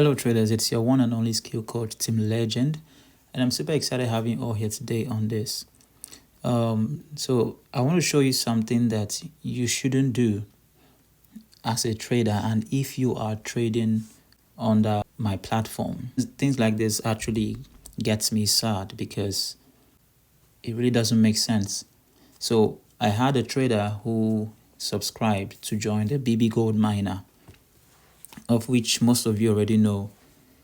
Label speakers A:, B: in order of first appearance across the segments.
A: Hello traders, it's your one and only skill coach Team Legend, and I'm super excited having you all here today on this. So I want to show you something that you shouldn't do as a trader, and if you are trading under my platform, things like this actually gets me sad because it really doesn't make sense. So I had a trader who subscribed to join the BB Gold Miner, of which most of you already know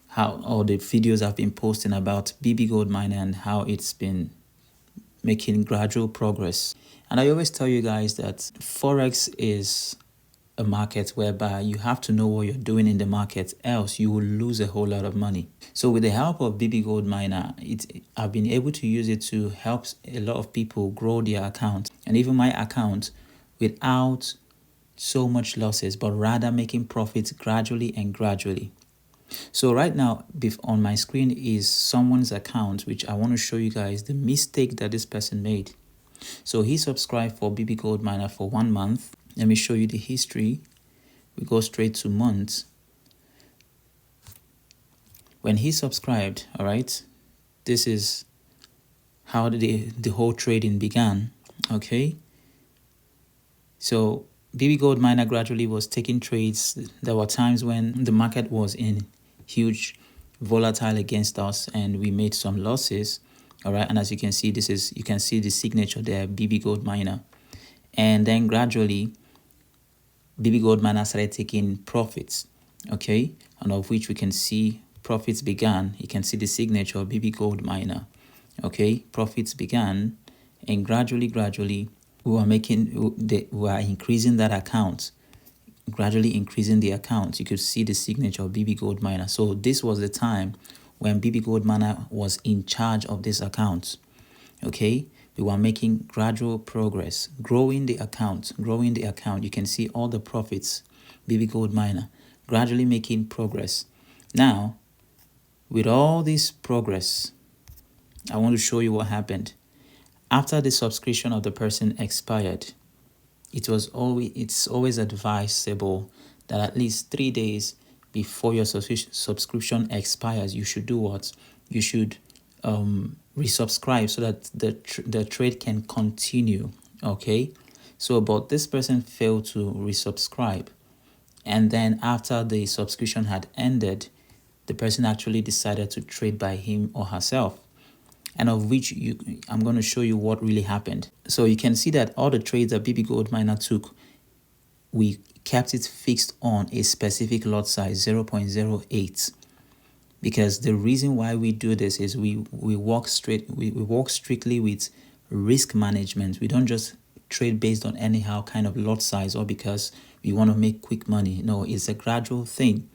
A: how all the videos I've been posting about BB Gold Miner and how it's been making gradual progress. And I always tell you guys that Forex is a market whereby you have to know what you're doing in the market, else you will lose a whole lot of money. So with the help of BB Gold Miner, I've been able to use it to help a lot of people grow their account, and even my account, without so much losses, but rather making profits gradually and gradually. So right now on my screen is someone's account, which I want to show you guys the mistake that this person made. So he subscribed for BB Gold Miner for 1 month. Let me show you the history. We go straight to months. When he subscribed, all right, this is how the whole trading began. Okay, so BB Gold Miner gradually was taking trades. There were times when the market was in huge volatile against us and we made some losses. All right, and as you can see, you can see the signature there, BB Gold Miner. And then gradually BB Gold Miner started taking profits, okay, and of which we can see profits began. You can see the signature BB Gold Miner, okay. Profits began, and gradually we were increasing that account, gradually increasing the account. You could see the signature of BB Gold Miner. So this was the time when BB Gold Miner was in charge of this account, okay. We were making gradual progress, growing the account. You can see all the profits, BB Gold Miner, gradually making progress. Now, with all this progress, I want to show you what happened. After the subscription of the person expired, it's always advisable that at least 3 days before your subscription expires, you should do what? You should resubscribe so that the trade can continue, okay. So but this person failed to resubscribe, and then after the subscription had ended, the person actually decided to trade by him or herself, and of which I'm going to show you what really happened. So you can see that all the trades that BB Gold Miner took, we kept it fixed on a specific lot size, 0.08. Because the reason why we do this is we work strictly with risk management. We don't just trade based on anyhow kind of lot size or because we want to make quick money. No, it's a gradual thing,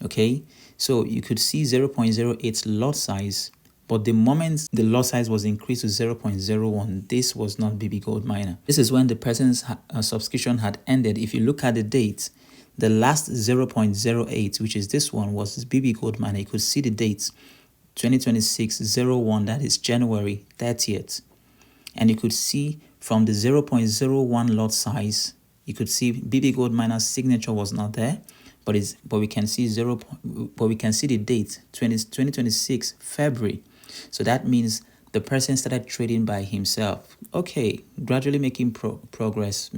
A: okay. So you could see 0.08 lot size, but the moment the lot size was increased to 0.01, this was not BB Gold Miner. This is when the person's subscription had ended. If you look at the date, the last 0.08, which is this one, was BB Gold Miner. You could see the dates, 2026-01, that is January 30th. And you could see from the 0.01 lot size, you could see BB Gold Miner's signature was not there, but we can see the date, 2026 February. So that means the person started trading by himself. Okay, gradually making progress,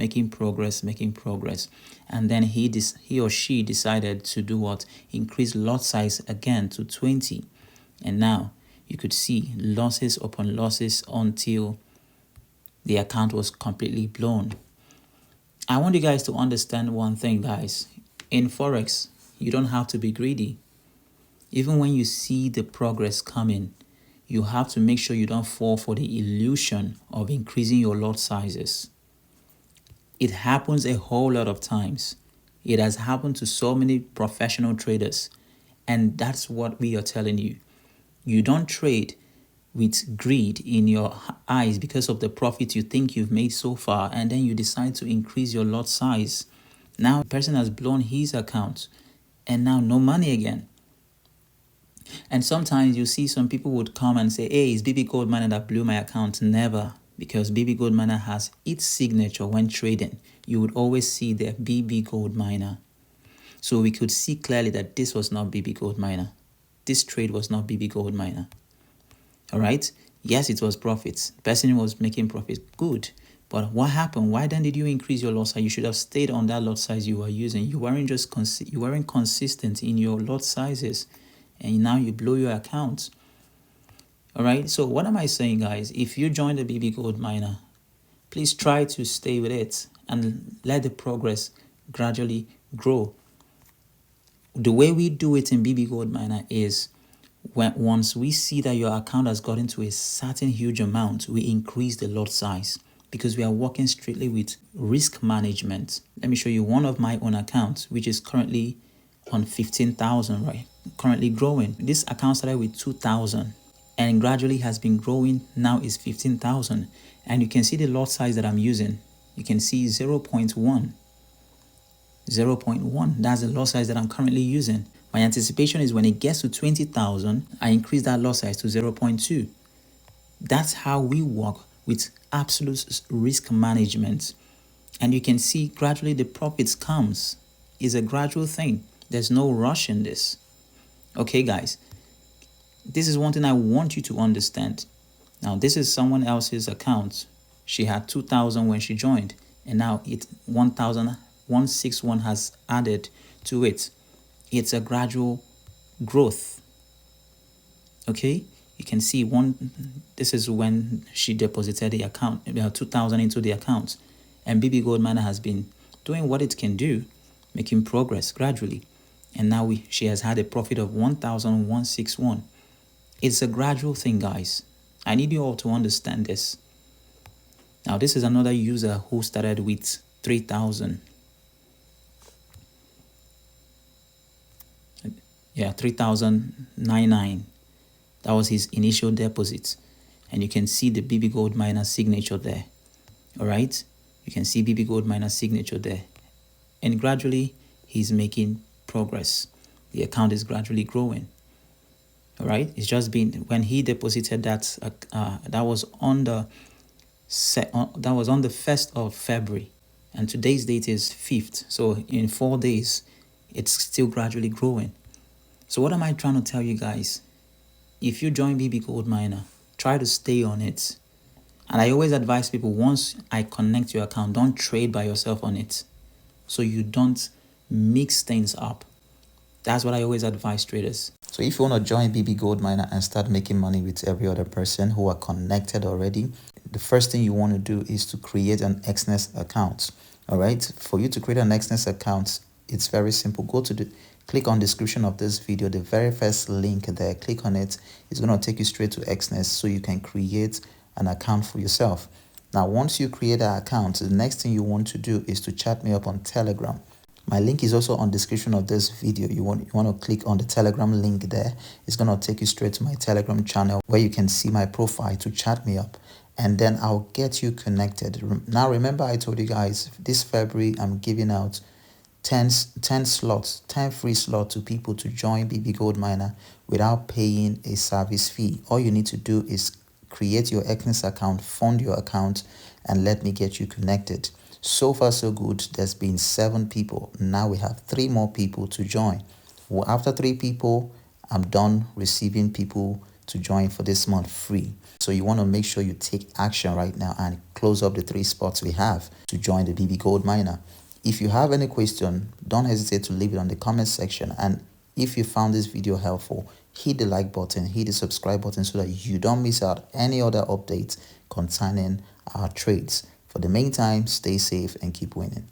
A: and then he or she decided to do what? Increase lot size again to 20, and now you could see losses upon losses until the account was completely blown. I want you guys to understand one thing, guys. In Forex, you don't have to be greedy. Even when you see the progress coming, you have to make sure you don't fall for the illusion of increasing your lot sizes. It happens a whole lot of times. It has happened to so many professional traders, and that's what we are telling you. You don't trade with greed in your eyes because of the profit you think you've made so far, and then you decide to increase your lot size. Now the person has blown his account and now no money again. And sometimes you see some people would come and say, hey, it's BB Gold Miner that blew my account. Never, because BB Gold Miner has its signature when trading. You would always see the BB Gold Miner. So we could see clearly that this was not BB Gold Miner. This trade was not BB Gold Miner. All right. Yes, it was profits. The person was making profit. Good. But what happened? Why then did you increase your lot size? You should have stayed on that lot size you were using. You weren't just you weren't consistent in your lot sizes, and now you blow your account. All right. So what am I saying, guys? If you join the BB Gold Miner, please try to stay with it and let the progress gradually grow. The way we do it in BB Gold Miner is once we see that your account has gotten to a certain huge amount, we increase the lot size because we are working strictly with risk management. Let me show you one of my own accounts, which is currently on 15,000, right? Currently growing. This account started with 2,000 and gradually has been growing. Now is 15,000. And you can see the lot size that I'm using. You can see 0.1. 0.1. That's the lot size that I'm currently using. My anticipation is when it gets to 20,000, I increase that lot size to 0.2. That's how we work with absolute risk management. And you can see gradually the profits comes. It's a gradual thing. There's no rush in this. Okay, guys. This is one thing I want you to understand. Now, this is someone else's account. She had 2,000 when she joined, and now 1,161 has added to it. It's a gradual growth. Okay, you can see this is when she deposited the account, 2,000 into the account, and BB Gold Miner has been doing what it can do, making progress gradually, and now she has had a profit of 1,161. It's a gradual thing, guys. I need you all to understand this. Now, this is another user who started with 3,000. Yeah, 3,099. That was his initial deposit. And you can see the BB Gold Miner signature there. All right? You can see BB Gold Miner signature there. And gradually, he's making progress. The account is gradually growing. All right? It's just been, when he deposited that, that was on the 1st of February. And today's date is 5th. So in 4 days, it's still gradually growing. So what am I trying to tell you guys? If you join BB Gold Miner, try to stay on it. And I always advise people, once I connect your account, don't trade by yourself on it. So you don't mix things up. That's what I always advise traders. So if you want to join BB Gold Miner and start making money with every other person who are connected already, the first thing you want to do is to create an Exness account. All right. For you to create an Exness account, it's very simple. Click on the description of this video, the very first link there. Click on it. It's going to take you straight to Exness so you can create an account for yourself. Now, once you create an account, the next thing you want to do is to chat me up on Telegram. My link is also on the description of this video. You want to click on the Telegram link there. It's going to take you straight to my Telegram channel where you can see my profile to chat me up. And then I'll get you connected. Now, remember I told you guys, this February, I'm giving out 10 free slots to people to join BB Gold Miner without paying a service fee. All you need to do is create your Exness account, fund your account, and let me get you connected. So far, so good. There's been 7 people. Now we have 3 more people to join. Well, after 3 people, I'm done receiving people to join for this month free. So you want to make sure you take action right now and close up the 3 spots we have to join the BB Gold Miner. If you have any question, don't hesitate to leave it on the comment section. And if you found this video helpful, hit the like button, hit the subscribe button so that you don't miss out any other updates concerning our trades. For the meantime, stay safe and keep winning.